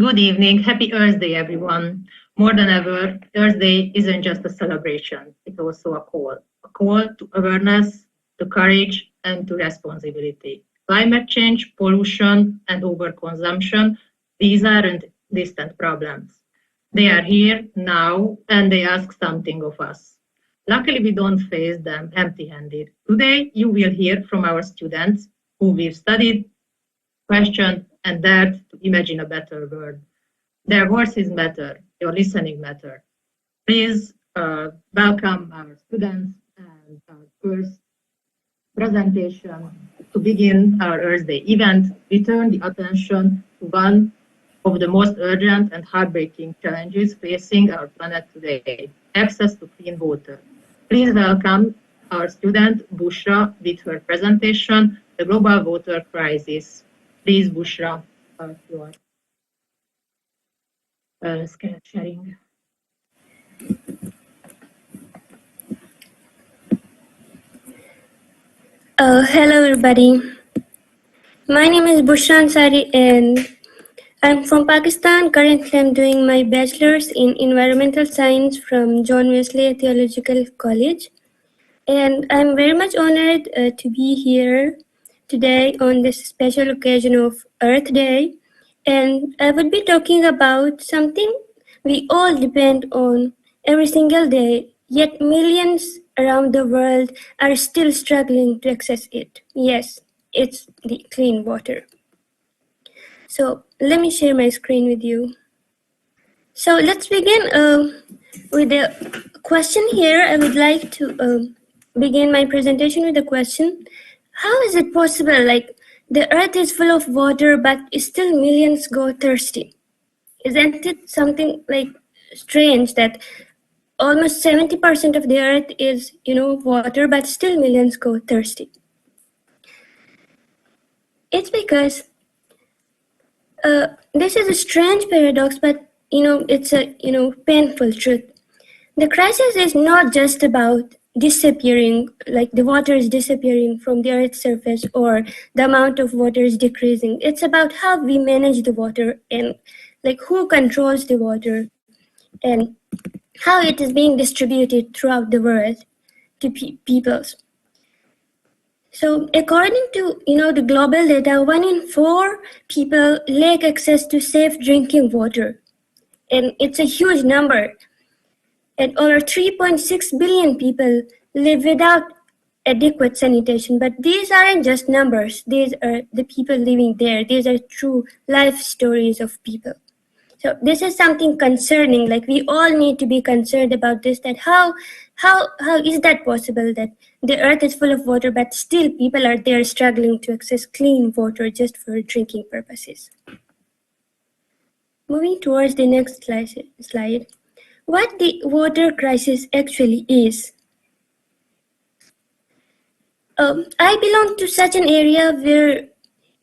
Good evening. Happy Earth Day, everyone. More than ever, Earth Day isn't just a celebration. It's also a call to awareness, to courage, and to responsibility. Climate change, pollution, and overconsumption, these aren't distant problems. They are here now, and they ask something of us. Luckily, we don't face them empty-handed. Today, you will hear from our students who we've studied, questioned, and dared to imagine a better world. Their voices matter, your listening matter. Please welcome our students and our first presentation. To begin our Earth Day event, we turn the attention to one of the most urgent and heartbreaking challenges facing our planet today, access to clean water. Please welcome our student Bushra with her presentation, The Global Water Crisis. Please, Bushra, your screen sharing. Hello everybody. My name is Bushra Ansari and I'm from Pakistan. Currently I'm doing my bachelor's in environmental science from John Wesley Theological College. And I'm very much honored to be here today on this special occasion of Earth Day. And I would be talking about something we all depend on every single day, yet millions around the world are still struggling to access it. Yes, it's the clean water. So let me share my screen with you. So let's begin with the question here. I would like to begin my presentation with a question. How is it possible, like, the earth is full of water, but still millions go thirsty? Isn't it something like strange that almost 70% of the earth is, water, but still millions go thirsty? It's because this is a strange paradox, but it's a painful truth. The crisis is not just about disappearing, like the water is disappearing from the earth's surface or the amount of water is decreasing. It's about how we manage the water and like who controls the water and how it is being distributed throughout the world to peoples. So according to the global data, 1 in 4 people lack access to safe drinking water, and it's a huge number. And over 3.6 billion people live without adequate sanitation. But these aren't just numbers. These are the people living there. These are true life stories of people. So this is something concerning. Like, we all need to be concerned about this, that how is that possible that the earth is full of water, but still people are there struggling to access clean water just for drinking purposes. Moving towards the next slide. What the water crisis actually is. I belong to such an area where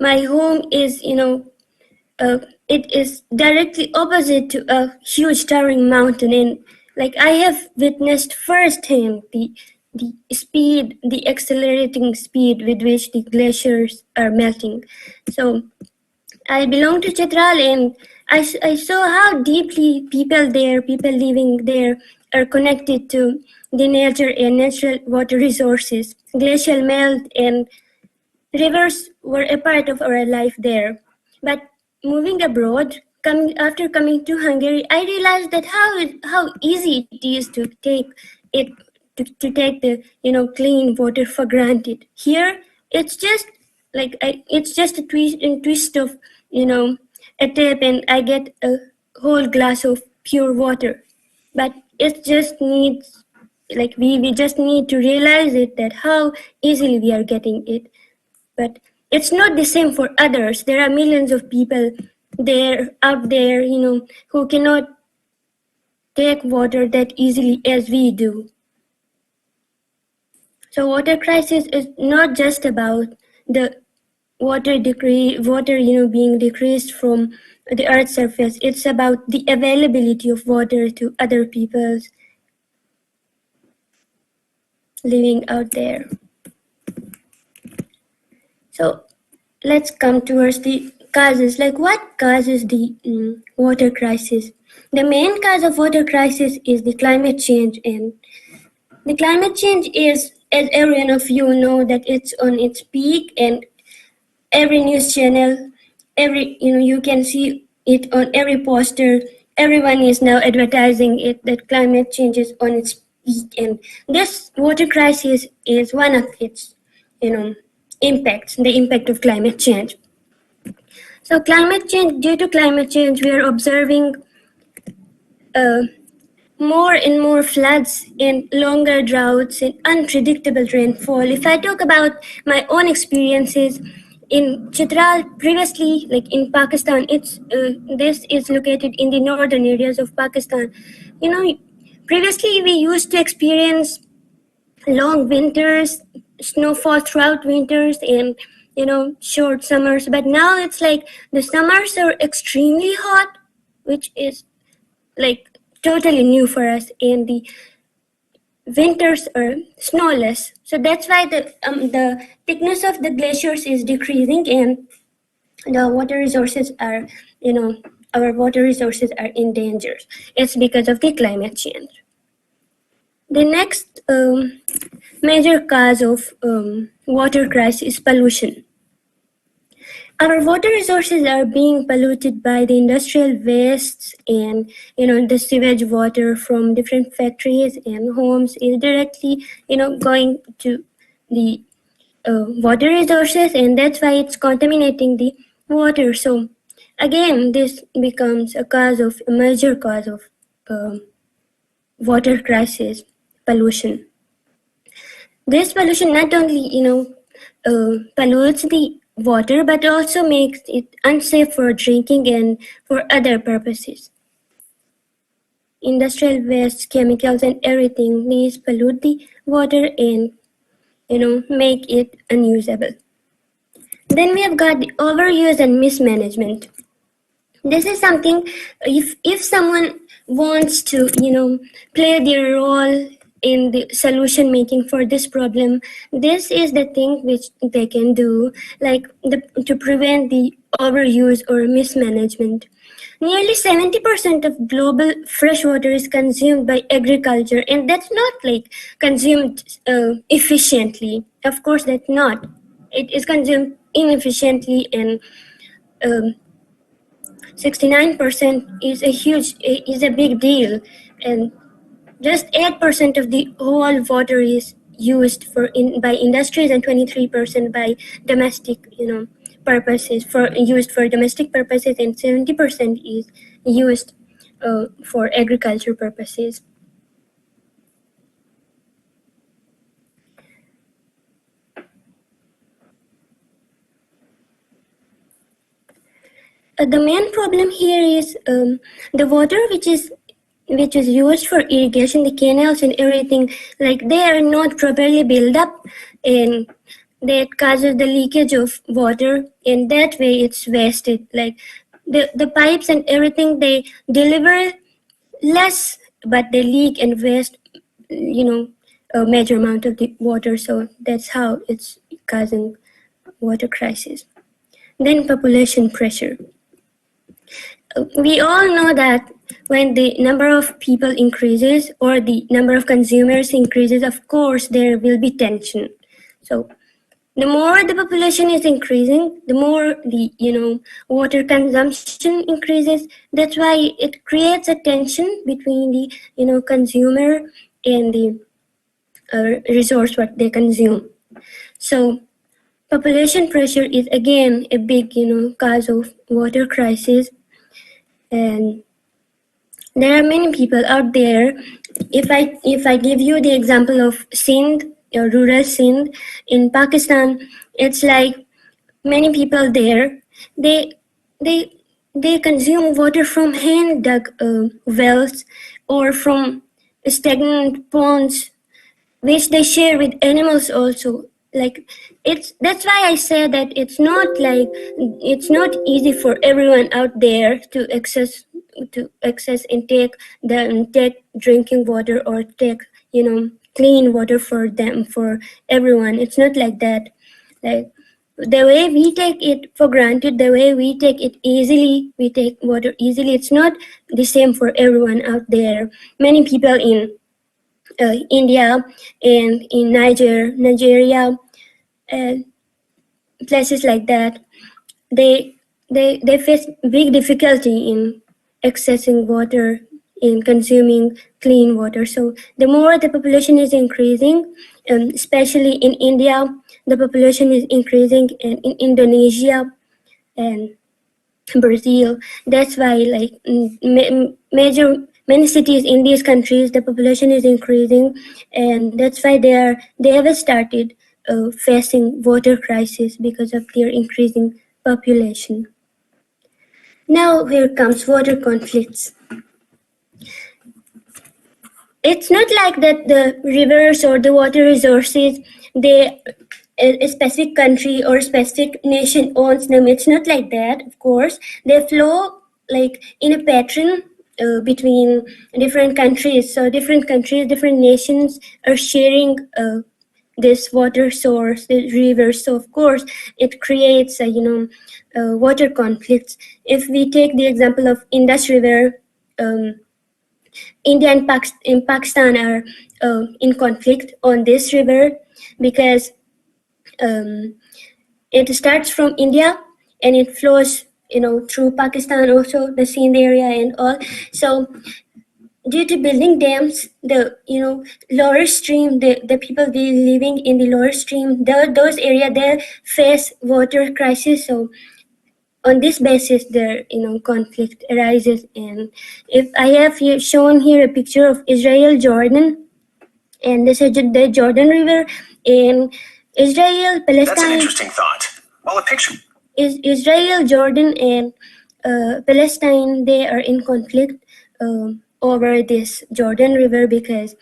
my home is, it is directly opposite to a huge towering mountain, and like I have witnessed firsthand the speed, the accelerating speed with which the glaciers are melting. So I belong to Chitral, and I saw how deeply people living there are connected to the nature and natural water resources. Glacial melt and rivers were a part of our life there. But moving abroad, after coming to Hungary, I realized that how easy it is to take the clean water for granted. Here, it's just it's just a twist of a tap, and I get a whole glass of pure water. But it just needs, like, we just need to realize it, that how easily we are getting it. But it's not the same for others. There are millions of people out there, who cannot take water that easily as we do. So water crisis is not just about the water being decreased from the earth's surface. It's about the availability of water to other people living out there. So let's come towards the causes, like what causes the water crisis? The main cause of water crisis is the climate change, and the climate change is, as everyone of you know, that it's on its peak, and every news channel, you can see it on every poster. Everyone is now advertising it that climate change is on its peak, and this water crisis is one of its, impacts, the impact of climate change. So due to climate change, we are observing more and more floods and longer droughts and unpredictable rainfall. If I talk about my own experiences in Chitral previously, like in Pakistan, this is located in the northern areas of Pakistan. Previously we used to experience long winters, snowfall throughout winters, and short summers. But now it's like the summers are extremely hot, which is like totally new for us, and the winters are snowless. So that's why the thickness of the glaciers is decreasing, and the water resources are, our water resources are in danger. It's because of the climate change. The next major cause of water crisis is pollution. Our water resources are being polluted by the industrial wastes, and the sewage water from different factories and homes is directly going to the water resources, and that's why it's contaminating the water. So again, this becomes a major cause of water crisis, pollution. This pollution not only pollutes the water, but also makes it unsafe for drinking and for other purposes. Industrial waste, chemicals, and everything, these pollute the water and make it unusable. Then we have got the overuse and mismanagement. This is something, if someone wants to play their role in the solution making for this problem, this is the thing which they can do, like to prevent the overuse or mismanagement. Nearly 70% of global fresh water is consumed by agriculture, and that's not like consumed efficiently. Of course, that's not. It is consumed inefficiently, and 69% is a big deal, and just 8% of the whole water is used by industries, and 23% by domestic purposes, used for domestic purposes, and 70% is used for agriculture purposes. The main problem here is the water which is used for irrigation, the canals and everything, like they are not properly built up, and that causes the leakage of water, and that way it's wasted. Like the pipes and everything, they deliver less, but they leak and waste a major amount of the water. So that's how it's causing water crisis. Then population pressure. We all know that when the number of people increases or the number of consumers increases, of course there will be tension. So the more the population is increasing, the more the water consumption increases. That's why it creates a tension between the consumer and the resource what they consume. So population pressure is again a big cause of water crisis. And there are many people out there. If I give you the example of Sindh, rural Sindh in Pakistan, it's like many people there, they consume water from hand dug wells or from stagnant ponds, which they share with animals also. Like that's why I say that it's not easy for everyone out there to access and take drinking water or take clean water for everyone. It's not like that. Like the way we take it for granted, the way we take it easily, we take water easily, it's not the same for everyone out there. Many people in India and in Nigeria, places like that, they face big difficulty in accessing water, in consuming clean water. So the more the population is increasing, especially in India, the population is increasing, and in Indonesia and Brazil. That's why, like, many cities in these countries, the population is increasing, and that's why they have started facing water crisis because of their increasing population. Now here comes water conflicts. It's not like that the rivers or the water resources, a specific country or specific nation owns them. It's not like that, of course. They flow like in a pattern between different countries. So different countries, different nations are sharing this water source, the rivers. So of course, it creates water conflicts. If we take the example of Indus River, India and Pakistan are in conflict on this river because it starts from India and it flows, through Pakistan also, the Sindh area and all. So due to building dams, the lower stream, the people living in the lower stream, those areas, they face water crisis. So on this basis, their conflict arises. And if I have shown here a picture of Israel, Jordan, and this is the Jordan River in Israel, Palestine. That's an interesting thought. Well, a picture. Israel, Jordan, and Palestine, they are in conflict over this Jordan River because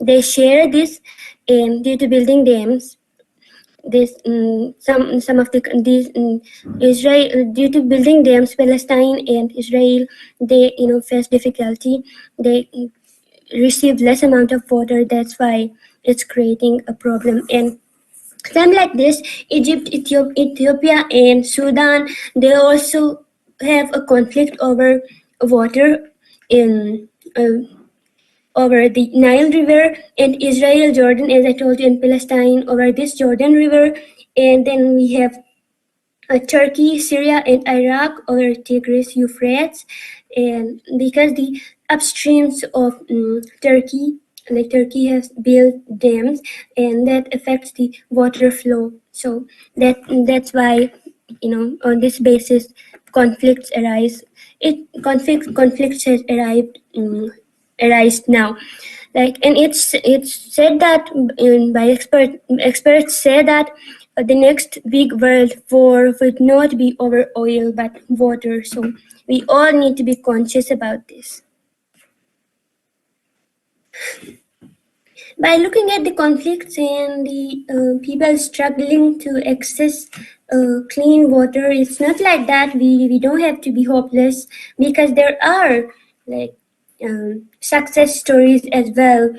they share this, and due to building dams, this some of these Israel, due to building dams, Palestine and Israel, they face difficulty. They receive less amount of water. That's why it's creating a problem. And same like this, Egypt, Ethiopia, and Sudan, they also have a conflict over water in over the Nile River, and Israel, Jordan, as I told you, and Palestine over this Jordan River. And then we have Turkey, Syria, and Iraq over Tigris, Euphrates. And because the upstreams of Turkey, like Turkey has built dams, and that affects the water flow. So that's why on this basis conflicts arise. Conflicts has arise now. Like, and it's said that by experts say that the next big world war would not be over oil but water. So we all need to be conscious about this. By looking at the conflicts and the people struggling to access clean water, it's not like that we don't have to be hopeless, because there are like success stories as well.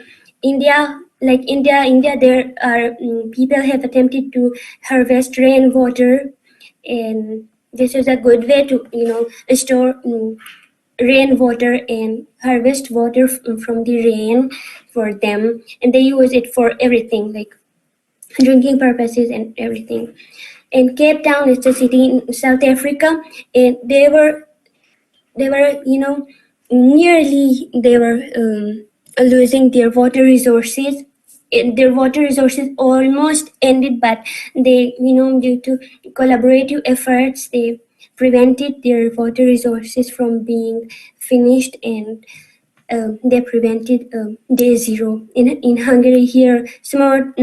India, there are people have attempted to harvest rainwater, and this is a good way to store rainwater and harvest water from the rain for them, and they use it for everything, like drinking purposes and everything. And Cape Town is a city in South Africa, and they were nearly losing their water resources. Their water resources almost ended, but they due to collaborative efforts, they prevented their water resources from being finished, and they prevented day zero. In Hungary here, smart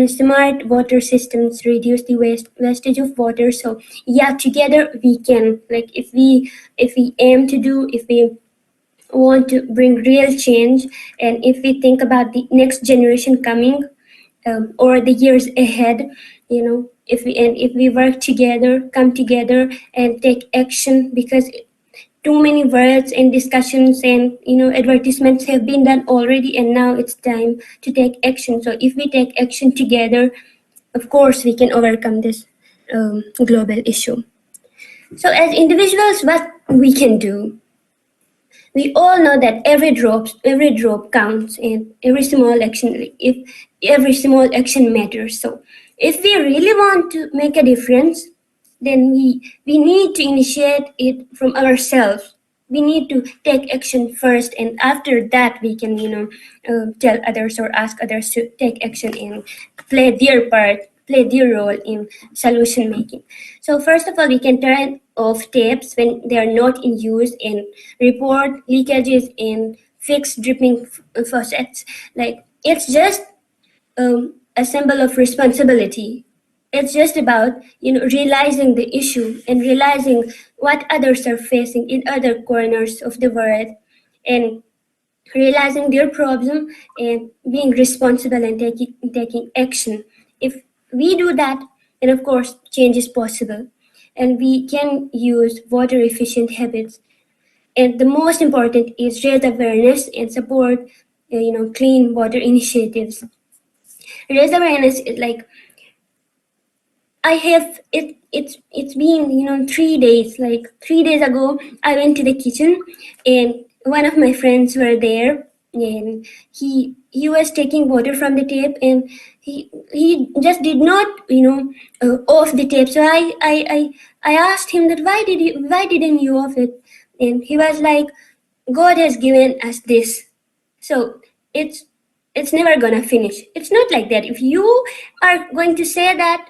water systems reduce the wastage of water. So yeah, together we can, like, if we aim to do, if we want to bring real change, and if we think about the next generation coming, or the years ahead, if we work together, come together and take action, because too many words and discussions and advertisements have been done already, and now it's time to take action. So if we take action together, of course we can overcome this global issue. So as individuals, what we can do? We all know that every drop counts, and every small action matters. So if we really want to make a difference, then we need to initiate it from ourselves. We need to take action first, and after that we can tell others or ask others to take action and play their role in solution making. So first of all, we can turn off taps when they are not in use and report leakages and fix dripping faucets. Like, it's just a symbol of responsibility. It's just about realizing the issue and realizing what others are facing in other corners of the world, and realizing their problem and being responsible and taking action. If we do that, then of course change is possible, and we can use water efficient habits. And the most important is raise awareness and support clean water initiatives. Raise awareness is like, it's been 3 days. Like 3 days ago I went to the kitchen and one of my friends were there, and he was taking water from the tap, and he just did not off the tap. So I asked him that why didn't you off it? And he was like, God has given us this, so it's never gonna finish. It's not like that. If you are going to say that,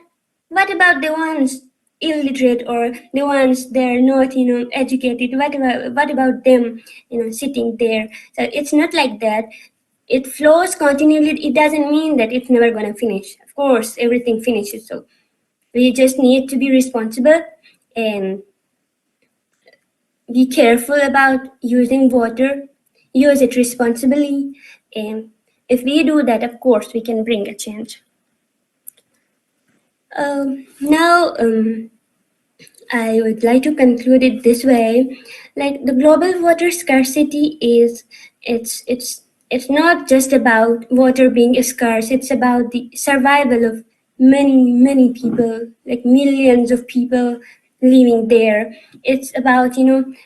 what about the ones illiterate or the ones they're not educated? What about them sitting there? So it's not like that. It flows continually. It doesn't mean that it's never going to finish. Of course everything finishes, so we just need to be responsible and be careful about using water, use it responsibly, and if we do that, of course we can bring a change. Now, I would like to conclude it this way: like, the global water scarcity it's not just about water being scarce. It's about the survival of many people, like millions of people living there. It's about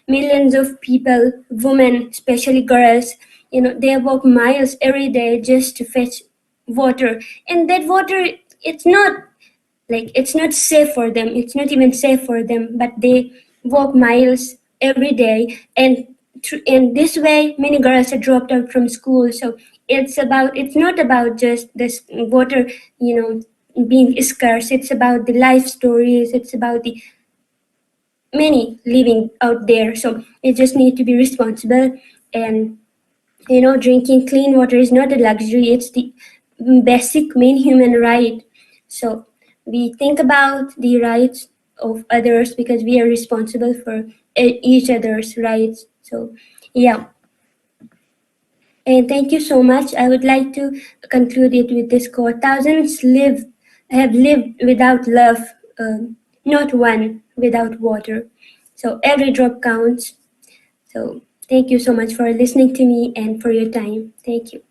millions of people, women, especially girls. They walk miles every day just to fetch water, and that water, it's not safe for them. It's not even safe for them, but they walk miles every day, and in this way many girls are dropped out from school. So it's not about just this water being scarce. It's about the life stories. It's about the many living out there. So you just need to be responsible, and drinking clean water is not a luxury. It's the basic main human right. So we think about the rights of others because we are responsible for each other's rights. So yeah, and thank you so much. I would like to conclude it with this quote: thousands have lived without love, not one without water. So every drop counts. So thank you so much for listening to me and for your time. Thank you.